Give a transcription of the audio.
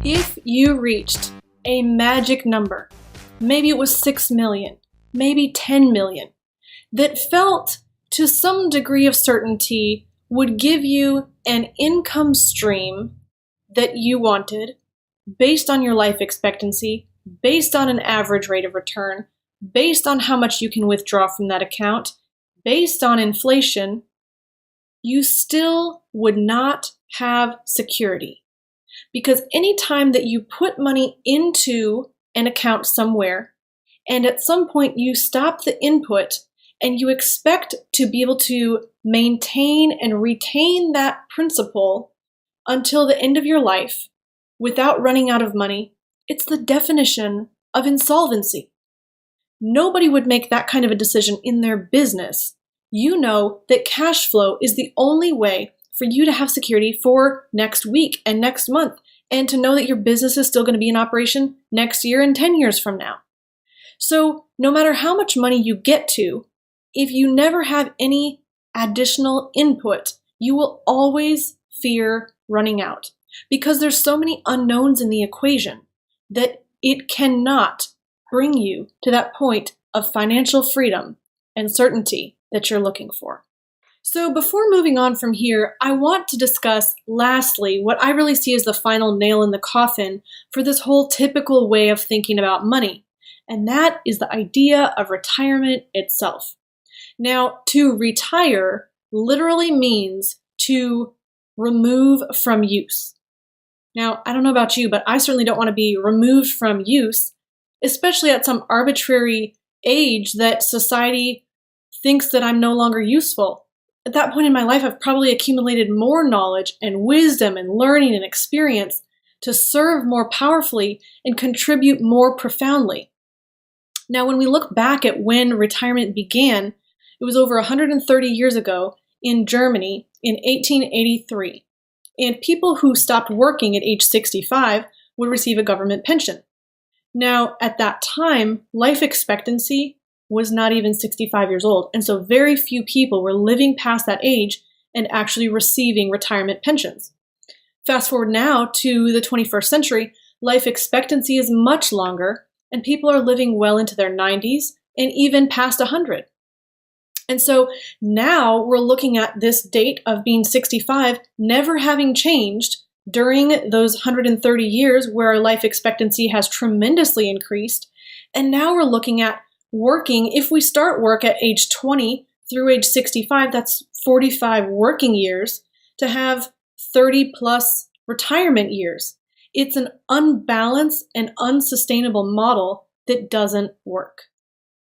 If you reached a magic number, maybe it was 6 million, maybe 10 million, that felt to some degree of certainty would give you an income stream that you wanted based on your life expectancy, based on an average rate of return, based on how much you can withdraw from that account, based on inflation, you still would not have security. Because any time that you put money into an account somewhere, and at some point you stop the input and you expect to be able to maintain and retain that principal until the end of your life without running out of money, it's the definition of insolvency. Nobody would make that kind of a decision in their business. You know that cash flow is the only way for you to have security for next week and next month, and to know that your business is still going to be in operation next year and 10 years from now. So no matter how much money you get to, if you never have any additional input, you will always fear running out, because there's so many unknowns in the equation that it cannot bring you to that point of financial freedom and certainty that you're looking for. So before moving on from here, I want to discuss lastly what I really see as the final nail in the coffin for this whole typical way of thinking about money, and that is the idea of retirement itself. Now, to retire literally means to remove from use. Now, I don't know about you, but I certainly don't want to be removed from use, especially at some arbitrary age that society thinks that I'm no longer useful. At that point in my life, I've probably accumulated more knowledge and wisdom and learning and experience to serve more powerfully and contribute more profoundly. Now, when we look back at when retirement began, it was over 130 years ago in Germany in 1883. And people who stopped working at age 65 would receive a government pension. Now, at that time, life expectancy was not even 65 years old, and so very few people were living past that age and actually receiving retirement pensions. Fast forward now to the 21st century, life expectancy is much longer, and people are living well into their 90s and even past 100. And so now we're looking at this date of being 65 never having changed during those 130 years where our life expectancy has tremendously increased. And now we're looking at working, if we start work at age 20 through age 65, that's 45 working years, to have 30 plus retirement years. It's an unbalanced and unsustainable model that doesn't work.